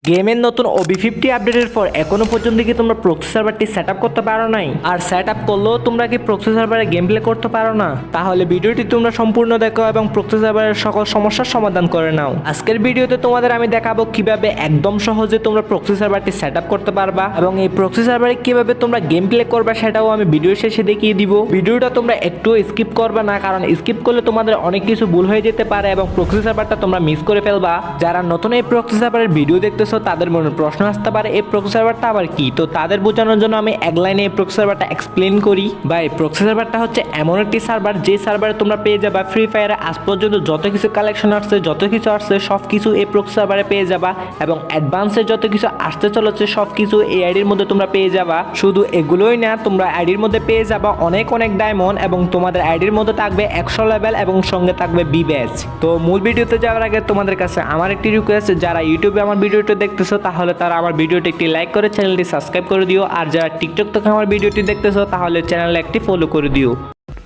গেমের নতুন OB50 আপডেটের পর এখনো পর্যন্ত কি তোমরা প্রক্সি সার্ভারটি সেটআপ করতে পারো নাই? আর সেটআপ করলেও তোমরা কি প্রক্সি সার্ভারে গেম প্লে করতে পারো না? তাহলে ভিডিওটি তোমরা সম্পূর্ণ দেখো এবং প্রক্সি সার্ভারের সকল সমস্যার সমাধান করে নাও। আজকের ভিডিওতে তোমাদের আমি দেখাবো কিভাবে একদম সহজে তোমরা প্রক্সি সার্ভারটি সেটআপ করতে পারবা এবং এই প্রক্সি সার্ভারে কিভাবে তোমরা গেম প্লে করবা সেটাও আমি ভিডিও শেষে দেখিয়ে দিব। ভিডিওটা তোমরা একটু স্কিপ করবা না, কারণ স্কিপ করলে তোমাদের অনেক কিছু ভুল হয়ে যেতে পারে এবং প্রক্সি সার্ভারটা তোমরা মিস করে ফেলবা। যারা নতুন এই প্রক্সি সার্ভারের ভিডিও দেখতেছো তাদের মনে প্রশ্ন আসতে পারে এই প্রক্সি সার্ভারটা আবার কি, তো তাদের বোঝানোর জন্য আমি এক লাইনে এই প্রক্সি সার্ভারটা এক্সপ্লেন করি। বা এই প্রক্সি সার্ভারটা হচ্ছে এমন একটি সার্ভার যে সার্ভারে তোমরা পেয়ে যাবা ফ্রি ফায়ারে আজ পর্যন্ত যত কিছু কালেকশন আসছে, যত কিছু আসছে সব কিছু এই প্রক্সি সার্ভারে পেয়ে যাবা এবং অ্যাডভান্সে যত কিছু আসতে চলেছে সব কিছু এই আইডির মধ্যে তোমরা পেয়ে যাবা। শুধু এগুলোই না, তোমরা আইডির মধ্যে পেয়ে যাবা অনেক অনেক ডায়মন্ড এবং তোমাদের আইডির মধ্যে থাকবে 100 লেভেল এবং সঙ্গে থাকবে বি ব্যাচ। তো মূল ভিডিওতে যাওয়ার আগে তোমাদের কাছে আমার একটি রিকোয়েস্ট, যারা ইউটিউবে আমার ভিডিওটি দেখতেছো তাহলে তারা আমার ভিডিওটি একটি লাইক করে চ্যানেলটি সাবস্ক্রাইব করে দিও, আর যারা টিকটক থেকে আমার ভিডিওটি দেখতেছো তাহলে চ্যানেলে একটি ফলো করে দিও।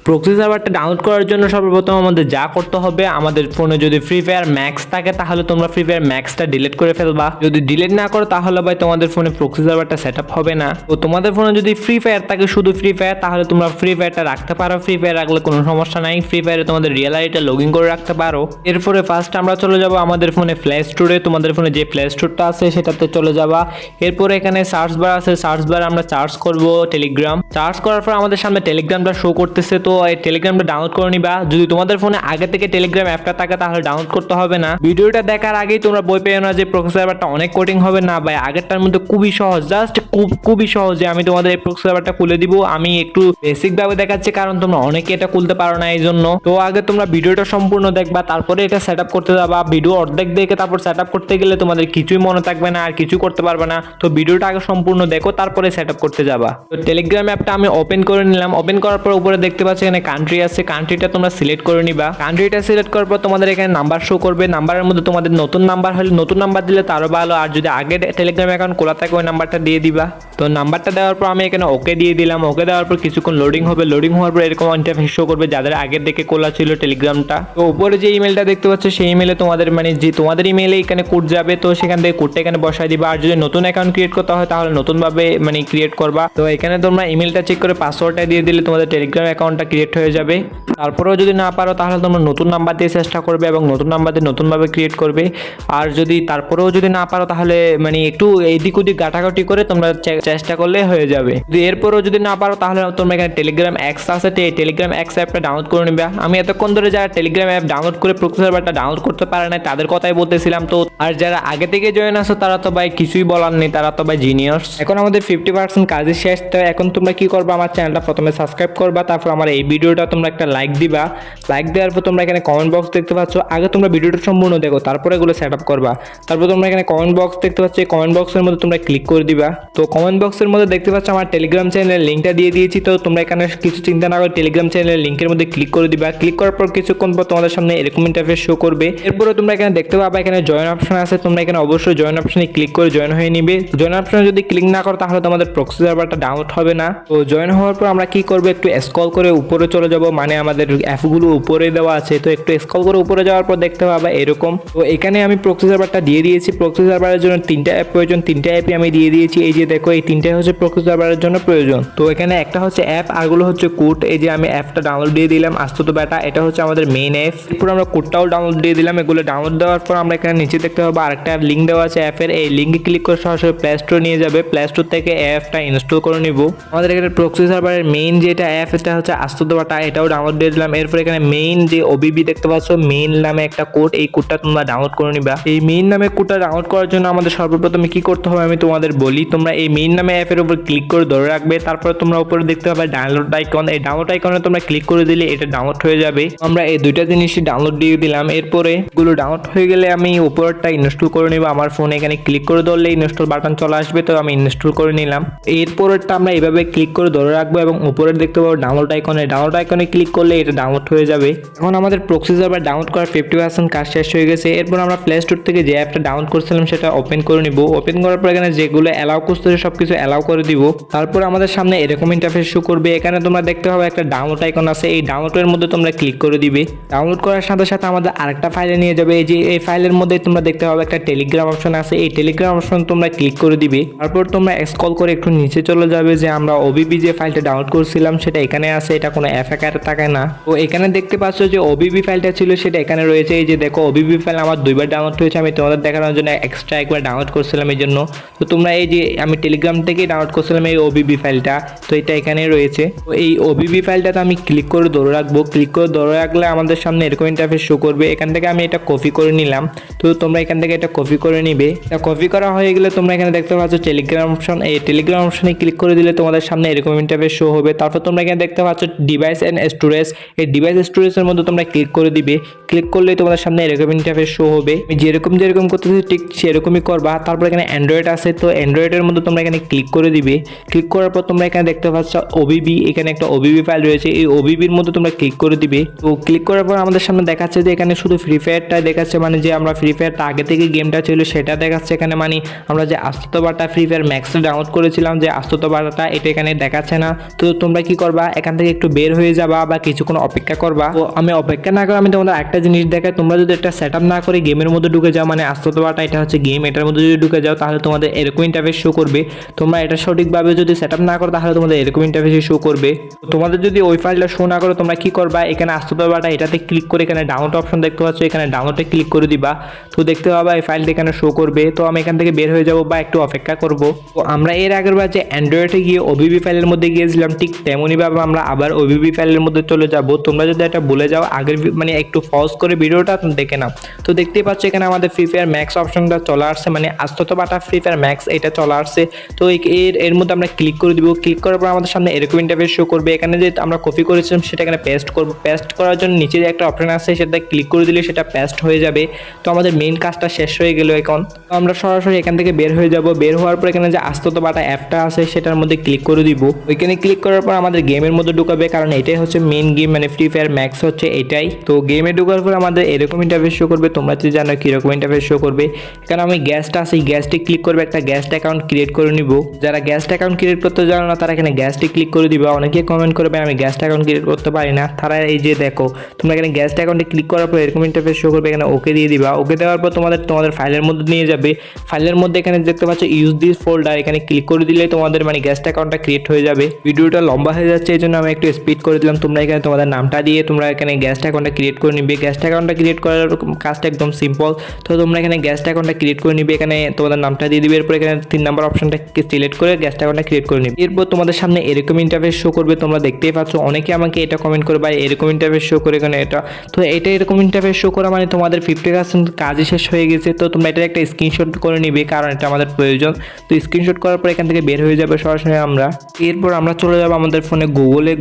প্রক্সি সার্ভারটা ডাউনলোড করার জন্য সর্বপ্রথম আমাদের যা করতে হবে, আমাদের ফোনে যদি ফ্রি ফায়ার ম্যাক্স থাকে তাহলে তোমরা ফ্রি ফায়ার ম্যাক্সটা ডিলিট করে ফেলবা। যদি ডিলিট না করো তাহলে ভাই তোমাদের ফোনে প্রক্সি সার্ভারটা সেটআপ হবে না। তো তোমাদের ফোনে যদি ফ্রি ফায়ার থাকে, শুধু ফ্রি ফায়ার, তাহলে তোমরা ফ্রি ফায়ারটা রাখতে পারো। ফ্রি ফায়ার রাখলে কোনো সমস্যা নাই, ফ্রি ফায়ারে তোমাদের রিয়েল আইডিটা লগ ইন করে রাখতে পারো। এরপরে ফার্স্ট আমরা চলে যাব আমাদের ফোনে প্লে স্টোরে। তোমাদের ফোনে যে প্লে স্টোরটা আছে সেটাতে চলে যাবা। এরপরে এখানে সার্চ বার আছে, সার্চ বার আমরা সার্চ করব টেলিগ্রাম। সার্চ করার পর আমাদের সামনে টেলিগ্রামটা শো করতেছে, তো এই টেলিগ্রামটা ডাউনলোড করে নিবা। যদি তোমাদের ফোনে আগে থেকে টেলিগ্রাম অ্যাপটা থাকে তাহলে ডাউনলোড করতে হবে না। ভিডিওটা দেখার আগেই তোমরা বই পেও না যে প্রক্সি সার্ভারটা অনেক কঠিন হবে, না ভাই, আগেরটার মধ্যে খুবই সহজ, জাস্ট খুবই সহজে আমি তোমাদের এই প্রক্সি সার্ভারটা খুলে দিব। আমি একটু বেসিক ভাবে দেখাচ্ছি কারণ তোমরা অনেকে এটা খুলতে পারো না, এই জন্য। তো আগে তোমরা ভিডিওটা সম্পূর্ণ দেখবা, তারপরে এটা সেটআপ করতে যাবা। ভিডিও অর্ধেক দেখে তারপর সেটআপ করতে গেলে তোমাদের কিছুই মনে থাকবে না আর কিছু করতে পারবে না। তো ভিডিওটা আগে সম্পূর্ণ দেখো তারপরে সেটআপ করতে যাবা। তো টেলিগ্রাম অ্যাপটা আমি ওপেন করে নিলাম। ওপেন করার পর উপরে দেখতে পাচ্ছি এখানে কান্ট্রি আছে, কান্ট্রিটা তোমরা সিলেক্ট করে নিবা। কান্ট্রিটা সিলেক্ট করার পর তোমাদের এখানে নাম্বার শো করবে। নাম্বারের মধ্যে তোমাদের নতুন নাম্বার হলে নতুন নাম্বার দিলে তারও ভালো, আর যদি আগে টেলিগ্রাম অ্যাকাউন্ট খোলা থাকে ওই নাম্বারটা দিয়ে দিবা। তো নাম্বারটা দেওয়ার পর আমি এখানে ওকে দিয়ে দিলাম। ওকে দেওয়ার পর কিছুক্ষণ লোডিং হবে। লোডিং হওয়ার পর এরকম ইন্টারফেস শো করবে যাদের আগের থেকে খোলা ছিল টেলিগ্রামটা। তো উপরে যে ইমেলটা দেখতে পাচ্ছ সেই ইমেলে তোমাদের যে তোমাদের ইমেলে এখানে কোড যাবে, তো সেখান থেকে কোডটা এখানে বসাই দিবা। আর যদি নতুন অ্যাকাউন্ট ক্রিয়েট করতে হয় তাহলে নতুনভাবে ক্রিয়েট করবা। তো এখানে তোমরা ইমেলটা চেক করে পাসওয়ার্ডটা দিয়ে দিলে তোমাদের টেলিগ্রাম অ্যাকাউন্টটা ক্রিয়েট হয়ে যাবে। তারপরেও যদি না পারো তাহলে তোমরা নতুন নাম্বার দিয়ে চেষ্টা করবে এবং নতুন নাম্বার দিয়ে নতুনভাবে ক্রিয়েট করবে। আর যদি তারপরেও যদি না পারো তাহলে একটু এইদিক ওদিক ঘাটাঘাটি করে তোমরা চেষ্টা করলে হয়ে যাবে। যদি এরপরেও যদি না পারো তাহলে তোমরা এখানে টেলিগ্রাম এক্স আছে, এই টেলিগ্রাম এক্স অ্যাপটা ডাউনলোড করে নিবে। আমি এতক্ষণ ধরে যারা টেলিগ্রাম অ্যাপ ডাউনলোড করে প্রক্সি সার্ভারটা ডাউনলোড করতে পারে না তাদের কথাই বলতেছিলাম। তো আর যারা আগে থেকে জয়েন আসো তারা তো ভাই কিছুই বলার নেই, তারা তো ভাই জিনিয়াস। এখন আমাদের 50% কাজই শেষ। তো এখন তোমরা কি করবা, আমার চ্যানেলটা প্রথমে সাবস্ক্রাইব করবা, তারপর আমার এই ভিডিওটা তোমরা একটা লাইক দিবা। লাইক দেওয়ার পর তোমরা এখানে কমেন্ট বক্স দেখতে পাচ্ছ। আগে তোমরা ভিডিওটা সম্পূর্ণ দেখো তারপরে এগুলো সেটআপ করবা। তারপর তোমরা এখানে কমেন্ট বক্স দেখতে পাচ্ছ, এই কমেন্ট বক্সের মধ্যে তোমরা ক্লিক করে দিবা। তো কমেন্ট বক্সের মধ্যে দেখতে পাচ্ছ আমার টেলিগ্রাম চ্যানেলের লিঙ্কটা দিয়ে দিয়েছি। তো তোমরা এখানে কিছু চিন্তা না করে টেলিগ্রাম চ্যানেলের লিঙ্কের মধ্যে ক্লিক করে দিবা। ক্লিক করার পর কিছুক্ষণ পর তোমাদের সামনে এরকম ইন্টারফেস শো করবে। এরপরে তোমরা এখানে দেখতে পাবা এখানে জয়েন অপশন আছে। তোমরা এখানে অবশ্যই জয়েন অপশনে ক্লিক করে জয়েন হয়ে নিবে। জয়েন অপশনে যদি ক্লিক না করো তাহলে তোমাদের প্রক্সি সার্ভারটা ডাউনলোড হবে না। তো জয়েন হওয়ার পর আমরা কি করব, একটু স্ক্রল করে উপরে চলে যাব, আমাদের অ্যাপগুলো উপরে দেওয়া আছে। তো একটু স্ক্রল করে উপরে যাওয়ার পর দেখতে পাবা এরকম। তো এখানে আমি প্রক্সি সার্ভারটা দিয়ে দিয়েছি। প্রক্সি সার্ভারের জন্য 3টা অ্যাপ প্রয়োজন, 3টা অ্যাপই আমি দিয়ে দিয়েছি। এই যে দেখো এই 3টাই হচ্ছে প্রক্সি সার্ভারের জন্য প্রয়োজন। তো এখানে একটা হচ্ছে অ্যাপ, আরগুলো হচ্ছে কোড। এই যে আমি অ্যাপটা ডাউনলোড দিয়ে দিলাম আস্তে তো বেটা, এটা হচ্ছে আমাদের মেইন অ্যাপ। এরপর আমরা কোডটাও ডাউনলোড দিয়ে দিলাম। এগুলো ডাউনলোড দেওয়ার পর আমরা এখানে নিচে দেখতে পাবো আরেকটা লিঙ্ক দেওয়া আছে অ্যাপের। এই লিঙ্কে ক্লিক করে সরাসরি প্লে স্টোর নিয়ে যাবে। প্লে স্টোর থেকে অ্যাপটা ইনস্টল করে নিব। আমাদের এখানে প্রক্সি সার্ভারের মেইন যেটা অ্যাপ এটা হচ্ছে আস্তে তো বেটা, এটাও ডাউনলোড দিয়ে দিলাম। এরপর এখানে মেইন যে ওবিবি দেখতে পাচ্ছ, মেইন নামে একটা কোড, এই কোডটা তোমরা ডাউনলোড করে নিবা। এই মেইন নামে কোডটা ডাউনলোড করার জন্য আমাদের সর্বপ্রথমে কি করতে হবে আমি তোমাদের বলি। তোমরা এই মেইন নামে অ্যাপের উপর ক্লিক করে ধরে রাখবে। তারপরে তোমরা উপরে দেখতে পাবে ডাউনলোড আইকন, এই ডাউনলোড আইকনে তোমরা ক্লিক করে দিলে এটা ডাউনলোড হয়ে যাবে। আমরা এই দুইটা জিনিসই ডাউনলোড দিয়ে দিলাম। এরপরে এগুলো ডাউনলোড হয়ে গেলে আমি উপরটা ইনস্টল করে নিব। আমার ফোনে এখানে ক্লিক করে ধরলে ইনস্টল বাটন চলে আসবে, তো আমি ইনস্টল করে নিলাম। এরপরেরটা আমরা এইভাবে ক্লিক করে ধরে রাখবো এবং উপরে দেখতে পাবো ডাউনলোড আইকনে, ডাউনলোড আইকনে ক্লিক করলে এটা ডাউনলোড হয়ে যাবে। এখন আমাদের প্রক্সি সার্ভার ডাউনলোড করার 50% কাজ শেষ হয়ে গেছে। এরপর আমরা প্লে স্টোর থেকে যে অ্যাপটা ডাউনলোড করছিলাম সেটা ওপেন করে নিব। ওপেন করার পর এখানে যেগুলো অ্যালাউ করতেছে সব কিছু অ্যালাউ করে দিব। তারপর আমাদের সামনে এরকম ইন্টারফেস শো করবে। এখানে তোমরা দেখতে পাবে একটা ডাউনলোড আইকন আছে, এই ডাউনলোডের মধ্যে তোমরা ক্লিক করে দিবে। ডাউনলোড করার সাথে সাথে আমাদের আরেকটা ফাইলে নিয়ে যাবে। এই যে এই ফাইলের মধ্যে তোমরা দেখতে পাবে একটা টেলিগ্রাম অপশন আছে, এই টেলিগ্রাম অপশন তোমরা ক্লিক করে দিবে। তারপর তোমরা স্ক্রল করে একটু নিচে চলে যাবে, যে আমরা ওবিবি যে ফাইলটা ডাউনলোড করছিলাম সেটা এখানে আছে, এটা কোনো অ্যাপ আকারে থাকে না। তো এখানে দেখতে পাচ্ছ যে ওবিবি ফাইলটা ছিল সেটা এখানে রয়েছে। এই যে দেখো ওবিবি ফাইল আমার 2বার ডাউনলোড হয়েছে, আমি তোমাদের দেখানোর জন্য এক্সট্রা একবার ডাউনলোড করছিলাম এই জন্য। তো তোমরা এই যে আমি টেলিগ্রাম থেকে ডাউনলোড করছিলাম এই ওবিবি ফাইলটা, তো এটা এখানে রয়েছে। তো এই ওবিবি ফাইলটাতে আমি ক্লিক করে ধরে রাখবো। ক্লিক করে ধরে রাখলে আমাদের সামনে এরকম ইন্টারফেস শো করবে। এখান থেকে আমি এটা কপি করে নিলাম, তো তোমরা এখান থেকে এটা কপি করে নিবে। এটা কপি করা হয়ে গেলে তোমরা এখানে দেখতে পাচ্ছ টেলিগ্রাম অপশন, এই টেলিগ্রাম অপশনে ক্লিক করে দিলে তোমাদের সামনে এরকম ইন্টারফেস শো হবে। তারপর তোমরা এখানে দেখতে পাচ্ছ ডিভাইস এন্ড স্টোরেজ, এই ডিভাইস স্টোরেজের মধ্যে তোমরা ক্লিক করে দিবে। ক্লিক করলে তোমাদের সামনে এরকম ইন্টারফেস শো হবে। আমি যেরকম করতেছি ঠিক সেরকমই করবা। তারপর এখানে অ্যান্ড্রয়েড আছে, তো অ্যান্ড্রয়েডের মধ্যে তোমরা এখানে ক্লিক করে দিবে। ক্লিক করার পর তোমরা এখানে দেখতে পাচ্ছ ওবিবি, এখানে একটা ওবিবি ফাইল রয়েছে, এই ওবিবির মধ্যে তোমরা ক্লিক করে দিবে। তো ক্লিক করার পর আমাদের সামনে দেখাচ্ছে যে এখানে শুধু ফ্রি ফায়ারটা দেখাচ্ছে, মানে যে আমরা ফ্রি ফায়ারটা আগে থেকে গেমটা ছিল সেটা দেখাচ্ছে এখানে। মানে আমরা যে আস্ত বাটা ফ্রি ফায়ার ম্যাক্সে ডাউনলোড করেছিলাম যে আস্ত বাটাটা, এটা এখানে দেখাচ্ছে না। তো তোমরা কি করবা, এখান থেকে একটু বের হয়ে যাবা বা কিছুক্ষণ অপেক্ষা করবা। তো আমি অপেক্ষা না করে আমি তোমাদের একটা জিনিস দেখাই, তোমরা যদি একটা সেট আপ না করে গেমের মধ্যে ঢুকে যাও, মানে আস্ত বাটা এটা হচ্ছে গেম, এটার মধ্যে যদি ঢুকে যাও তাহলে তোমাদের এরকম ইন্টারফেস শো করবে। তোমরা এটা সঠিকভাবে যদি সেট আপ না করো তাহলে তোমাদের এরকম ইন্টারফেস শো করবে। তোমাদের যদি ওই ফাইলটা শো না করো তোমরা কি করবা, এখানে আস্ত বাটা এটাতে ক্লিক করে এখানে ডাউনলোড অপশন দেখতে পাচ্ছ, এখানে ডাউনলোডে ক্লিক করে দিবা। তো দেখতে পাবা এই ফাইলটা এখানে শো করবে। তো আমি এখান থেকে বের হয়ে যাব বা একটু অপেক্ষা করব। তো আমরা এর আগের বার যে অ্যান্ড্রয়েডে গিয়ে ওবিবি ফাইলের মধ্যে গিয়েছিলাম ঠিক তেমনইভাবে আমরা আবার ওবিবি ফাইলের মধ্যে চলে যাব। তোমরা যদি এটা ভুলে যাও আগের মানে একটু পজ করে ভিডিওটা দেখে নাও। তো দেখতেই পাচ্ছ এখানে আমাদের ফ্রি ফায়ার ম্যাক্স অপশনটা চলে আসছে, মানে আস্ত বাটা ফ্রি ফায়ার ম্যাক্স এটা চলে আসছে। তো এর মধ্যে আমরা ক্লিক করে দিব। ক্লিক করার পর আমাদের সামনে এরকম ইন্টারফেস শো করবে। এখানে যে আমরা কপি করেছিলাম সেটা এখানে পেস্ট করব। পেস্ট করার জন্য নিচে যে একটা অপশন আছে সেটা ক্লিক করে দিলে সেটা পেস্ট হয়ে যাবে। তো আমাদের মেইন কাজটা শেষ হয়ে গেল। এখন আমরা সরাসরি এখান থেকে বের হয়ে যাব। বের হওয়ার পর এখানে যে আস্ত বাটা অ্যাপটা আছে সেটার মধ্যে ক্লিক করে দিব। ওইখানে ক্লিক করার পর আমাদের গেমের মধ্যে ঢুকাবে, কারণ এটাই হচ্ছে মেইন গেম, মানে ফ্রি ফায়ার ম্যাক্স হচ্ছে এটাই। তো গেমে ঢোকার পর আমাদের এরকম ইন্টারফেস শো করবে। তোমরা যদি জানো কিরকম ইন্টারফেস শো করবে। এখানে আমি গ্যাসটা আছে, এই গ্যাসটি ক্লিক করবে, একটা গ্যাস্ট অ্যাকাউন্ট ক্রিয়েট করে নিব। যারা গ্যাস্ট অ্যাকাউন্ট ক্রিয়েট করতে জানো না তারা এখানে গ্যাসটি ক্লিক করে দিবা। অনেকে কমেন্ট করবে আমি গ্যাস্ট অ্যাকাউন্ট ক্রিয়েট করতে পারি না, তারা এই যে দেখো তোমরা এখানে গ্যাস্ট অ্যাকাউন্টে ক্লিক করার পর এরকম ইন্টারফেস শো করবে। এখানে ওকে দিয়ে দিবা। ওকে দেওয়ার পর তোমাদের ফাইলের মধ্যে নিয়ে যাবে। ফাইলের মধ্যে এখানে দেখতে পাচ্ছ ইউজ দিস ফোল্ডার, এখানে ক্লিক করে দিলে তোমাদের মানে গ্যাস্ট অ্যাকাউন্টটা ক্রিয়েট হয়ে যাবে। ভিডিওটা লম্বা হয়ে যাচ্ছে এই জন্য আমি একটু স্পিড করে দিলাম। তোমরা এখানে তোমাদের নামটা দিয়ে তোমরা এখানে গ্যাস্ট অ্যাকাউন্টটা ক্রিয়েট করে নিবে। গ্যাস্ট অ্যাকাউন্টটা ক্রিয়েট করার কাজটা একদম সিম্পল। তো তোমরা এখানে গ্যাস্ট অ্যাকাউন্টটা ক্রিয়েট করে নিবে, এখানে তোমাদের নামটা দিয়ে দিবে। এরপর এখানে 3 নাম্বার অপশনটা সিলেক্ট করে গ্যাস্ট অ্যাকাউন্টটা ক্রিয়েট করে নিবে। এরপর তোমাদের সামনে এরকম ইন্টারফেস শো করবে। তোমরা দেখতেই পাচ্ছ অনেকে আমাকে এটা কমেন্ট করে ভাই এরকম ইন্টারফেস শো করে এখানে এটা। তো এটা এরকম ইন্টারফেস শো করা মানে তোমাদের 50% কাজই শেষ হয়ে গেছে। তো তোমরা এটার একটা স্ক্রিনশট করে নিবে, কারণ এটা আমাদের প্রয়োজন। তো স্ক্রিনশট করার পর এখান থেকে বের হয়ে যাবে সরাসরি আমরা। এরপর আমরা চলে যাবো আমাদের ফোনে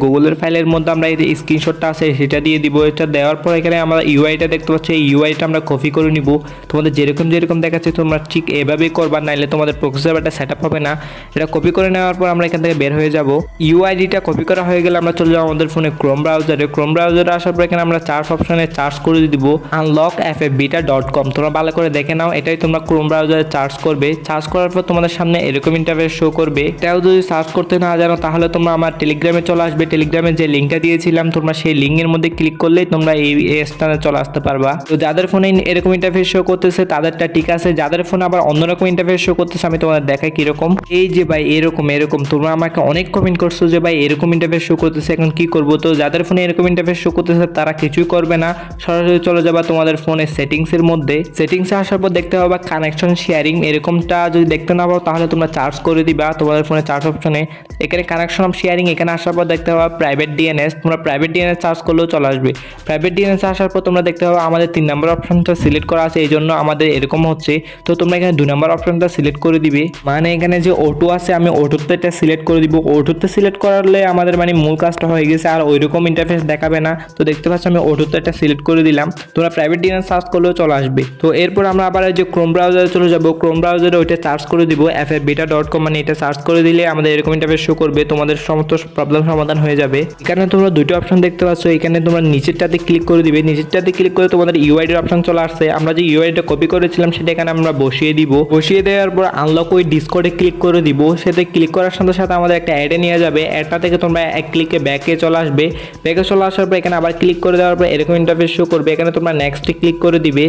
গুগলের ফাইলের মধ্যে আমরা এই যে স্ক্রিনশটটা আছে সেটা দিয়ে দিব। এটা দেওয়ার পর এখানে আমরা ইউআইটা দেখতে পাচ্ছি, এই ইউআইটা আমরা কপি করে নিব। তোমাদের যেরকম দেখাচ্ছে তোমরা ঠিক এভাবেই করবা, নাইলে তোমাদের প্রসেসরটা সেট আপ হবে না। এটা কপি করে নেওয়ার পর আমরা এখান থেকে বের হয়ে যাব। ইউআইডিটা কপি করা হয়ে গেলে আমরা চলে যাবো আমাদের ফোনে ক্রোম ব্রাউজারে। ক্রোম ব্রাউজারে আসার পর এখানে আমরা সার্চ অপশনে সার্চ করে দিব unlockfbeta.com। তোমরা ভালো করে দেখে নাও, এটাই তোমরা ক্রোম ব্রাউজারে সার্চ করবে। সার্চ করার পর তোমাদের সামনে এরকম ইন্টারফেস শো করবে। এটাও যদি সার্চ করতে না জানো তাহলে তোমরা আমার টেলিগ্রামে চলে আসবে। টেলিগ্রামে যে লিঙ্কটা দিয়েছিলাম তোমরা সেই লিঙ্কের মধ্যে ক্লিক করলেই তোমরা এই স্থানে চলে আসতে পারবা। তো যাদের ফোনে এরকম ইন্টারফেস শো করতেছে তাদেরটা ঠিক আছে, যাদের ফোনে আবার অন্যরকম ইন্টারফেস শো করতেছে আমি তোমাদের দেখাই কিরকম। এই যে ভাই এরকম তোমরা আমাকে অনেক কমেন্ট করছো যে ভাই এরকম ইন্টারফেস শো করতেছে এখন কি করবো। তো যাদের ফোনে এরকম ইন্টারফেস শো করতেছে তারা কিছুই করবে না, সরাসরি চলে যাবা তোমাদের ফোনের সেটিংসের মধ্যে। সেটিংসে আসার পর দেখতে পাবা কানেকশন শেয়ারিং, এরকমটা যদি দেখতে না পাও তাহলে তোমরা চার্জ করে দিবা তোমাদের ফোনে চার্জ অপশনে। এখানে কানেকশন অফ শেয়ারিং, এখানে আসার পর দেখতে পাবা প্রাইভেট ডিএনএস, তোমরা প্রাইভেট ডিএনএস চার্জ করলেও চলে আসবে। প্রাইভেট ডিএনএস আসার পর তোমরা দেখতে পাবা আমাদের 3 নাম্বার অপশনটা সিলেক্ট করা আছে, এই জন্য আমাদের এরকম হচ্ছে। তো তোমরা এখানে 2 নাম্বার অপশনটা সিলেক্ট করে দিবে, মানে এখানে যে অটো আছে আমি অটোতে এটা সিলেক্ট করে দিব। অটোতে সিলেক্ট করলে আমাদের মানে মূল কাজটা হয়ে গেছে, আর ওইরকম ইন্টারফেস দেখাবে না। তো দেখতে পাচ্ছ আমি অটোতে এটা সিলেক্ট করে দিলাম। তোমরা প্রাইভেট ডিএনএস সার্চ করলেও চলে আসবে। তো এরপর আমরা আবার যে ক্রোম ব্রাউজারে চলে যাব। ক্রোম ব্রাউজারে ওইটা সার্চ করে দিব fbeta.com, মানে এটা সার্চ করে দিলে আমাদের এরকম ইন্টারফেস শো করবে, তোমাদের সমস্ত প্রবলেম সমাধান হয়ে যাবে। যাবে। এখানে তোমরা দুটো অপশন দেখতে পাচ্ছ, এখানে তোমরা নিচেরটাতে ক্লিক করে দিবে, নিচেরটাতে ক্লিক করে তোমাদের ইউআইডির অপশন চলে আসছে। আমরা যে ইউআইডিটা কপি করেছিলাম সেটা এখানে আমরা বসিয়ে দিব, বসিয়ে দেওয়ার পর আনলক ওই ডিসকর্ডে ক্লিক করে দিব। সেটা ক্লিক করার সাথে সাথে আমাদের একটা অ্যাডে নিয়ে যাবে, অ্যাডটা থেকে তোমরা এক ক্লিকে ব্যাকে চলে আসবে, ব্যাকে চলে আসার পর এখানে আবার ক্লিক করে দেওয়ার পর এরকম ইন্টারফেস শো করবে। এখানে তোমরা নেক্সটে ক্লিক করে দিবে,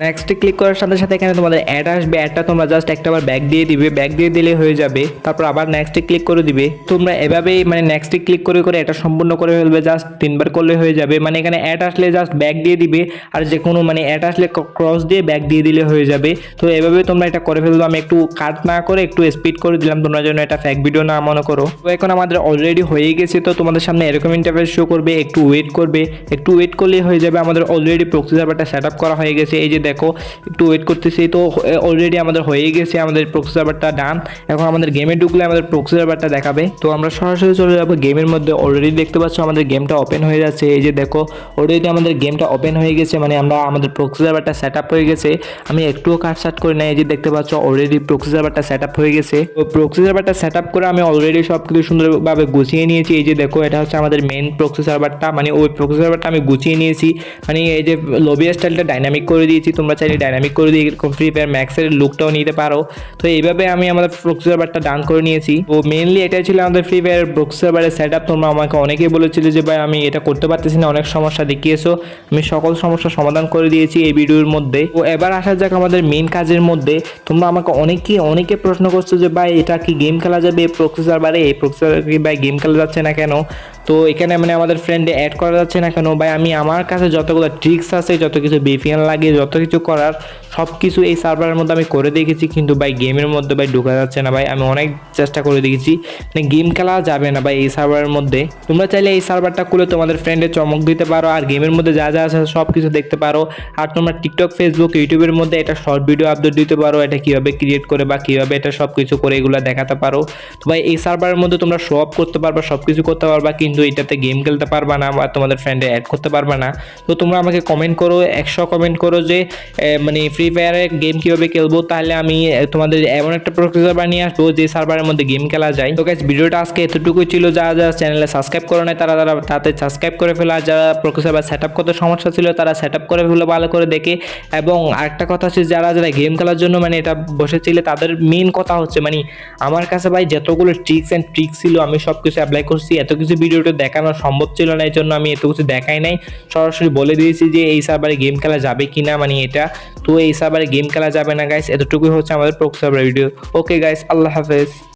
নেক্সটে ক্লিক করার সাথে সাথে এখানে তোমাদের অ্যাড আসবে, অ্যাডটা তোমরা জাস্ট একটাবার ব্যাক দিয়ে দিবে, ব্যাক দিয়ে দিলে হয়ে যাবে। তারপর আবার নেক্সটে ক্লিক করে দিবে। তোমরা এভাবেই মানে নেক্সটে ক্লিক করে করে এটা সম্পূর্ণ করে ফেলবে, জাস্ট 3বার করলে হয়ে যাবে। মানে এখানে অ্যাড আসলে জাস্ট ব্যাক দিয়ে দিবে, আর যে কোনো মানে অ্যাড আসলে ক্রস দিয়ে ব্যাক দিয়ে দিলে হয়ে যাবে। তো এভাবে তোমরা এটা করে ফেলবে। আমি একটু কাট না করে একটু স্পিড করে দিলাম, তোমরা যেন এটা ফেক ভিডিও না মনে করো। তো এখন আমাদের অলরেডি হয়ে গেছে, তো তোমাদের সামনে এরকম ইন্টারফেস শো করবে, একটু ওয়েট করবে, একটু ওয়েট করলেই হয়ে যাবে। আমাদের অলরেডি প্রক্সি সার্ভারটা সেট আপ করা হয়ে গেছে, এই যে দেখো একটু ওয়েট করতেছি। তো অলরেডি আমাদের হয়ে গেছে, আমাদের প্রক্সি সার্ভারটা ডান। এখন আমাদের গেমে ঢুকলে আমাদের প্রক্সি সার্ভারটা দেখাবে। তো আমরা সরাসরি চলে যাবো গেমের মধ্যে। অলরেডি দেখতে পাচ্ছ আমাদের গেমটা ওপেন হয়ে যাচ্ছে, এই যে দেখো অলরেডি আমাদের গেমটা ওপেন হয়ে গেছে, মানে আমাদের প্রক্সি সার্ভারটা সেট আপ হয়ে গেছে। আমি একটুও কাটসাট করে নাই, এই যে দেখতে পাচ্ছ অলরেডি প্রক্সি সার্ভারটা সেট আপ হয়ে গেছে। তো প্রক্সি সার্ভারটা সেট আপ করে আমি অলরেডি সব কিছু সুন্দরভাবে গুছিয়ে নিয়েছি। এই যে দেখো এটা হচ্ছে আমাদের মেইন প্রক্সি সার্ভারটা, মানে ওই প্রক্সি সার্ভারটা আমি গুছিয়ে নিয়েছি। মানে এই যে লবি স্টাইলটা ডাইনামিক করে দিয়েছি, তোমরা চাইলে ডাইনামিক করে দিয়ে এরকম ফ্রি ফায়ার ম্যাক্সের লুকটাও নিতে পারো। তো এইভাবে আমি আমাদের প্রক্সি সার্ভারটা ডান করে নিয়েছি। তো মেইনলি এটাই ছিল আমাদের ফ্রি ফায়ার প্রক্সি সার্ভারের সেট আপ। তোমরা আমাকে অনেকেই বলেছিলে যে ভাই আমি এটা করতে পারতেছি না, অনেক সমস্যা দেখিয়েছো, আমি সকল সমস্যার সমাধান করে দিয়েছি এই ভিডিওর মধ্যে। তো এবার আসা যাক আমাদের মেইন কাজের মধ্যে। তোমরা আমাকে অনেকে প্রশ্ন করছো যে ভাই এটা কি গেম খেলা যাবে এই প্রক্সি সার্ভারে, এই প্রক্সি সার্ভারে কি ভাই গেম খেলা যাচ্ছে না কেন, তো এখানে মানে আমাদের ফ্রেন্ডে অ্যাড করা যাচ্ছে না কেন। ভাই আমি আমার কাছে যতগুলো ট্রিক্স আছে, যত কিছু বিপিএন লাগে, যত কিছু করার সব কিছু এই সার্ভারের মধ্যে আমি করে দেখেছি, কিন্তু ভাই গেমের মধ্যে ভাই ঢোকা যাচ্ছে না। ভাই আমি অনেক চেষ্টা করে দেখেছি, মানে গেম খেলা যাবে না ভাই এই সার্ভারের মধ্যে। তোমরা চাইলে এই সার্ভারটা খুলে তোমাদের ফ্রেন্ডে চমক দিতে পারো, আর গেমের মধ্যে যা যা আছে সব কিছু দেখতে পারো। আর তোমরা টিকটক, ফেসবুক, ইউটিউবের মধ্যে এটা শর্ট ভিডিও আপলোড দিতে পারো, এটা কীভাবে ক্রিয়েট করে বা কীভাবে এটা সব কিছু করে এগুলো দেখাতে পারো। তো ভাই এই সার্ভারের মধ্যে তোমরা শো অফ করতে পারবা, সব কিছু করতে পারবা, কিন্তু এটাতে গেম খেলতে পারবা না বা তোমাদের ফ্রেন্ডে অ্যাড করতে পারবা না। তো তোমরা আমাকে কমেন্ট করো, 100 কমেন্ট করো যে মানে ফ্রি ফায়ারে গেম কীভাবে খেলবো, তাহলে আমি তোমাদের এমন একটা প্রক্সি সার্ভার নিয়ে আসবো যে সার্ভারের মধ্যে গেম খেলা যায়। তো গাইস ভিডিওটা আজকে এতটুকুই ছিল। যারা চ্যানেলে সাবস্ক্রাইব করে নাই তারা তাতে সাবস্ক্রাইব করে ফেলো, আর যারা প্রক্সি সার্ভার সেট আপ করতে সমস্যা ছিল তারা সেট আপ করে ফেলো ভালো করে দেখে। এবং আরেকটা কথা হচ্ছে যারা গেম খেলার জন্য মানে এটা বসেছিলে তাদের মেইন কথা হচ্ছে মানে আমার কাছে ভাই যতগুলো ট্রিক্স অ্যান্ড ট্রিক্স ছিল আমি সব কিছু অ্যাপ্লাই করছি, এত কিছু ভিডিওটা দেখানো সম্ভব ছিল না, এই জন্য আমি এত কিছু দেখাই নাই, সরাসরি বলে দিয়েছি যে এই সার্ভারে গেম খেলা যাবে কিনা, মানে এটা। তো এই সার্ভারে গেম খেলা যাবে না গাইস, এতটুকুই হচ্ছে আমাদের proxy server video. Okay guys, আল্লাহ হাফেজ।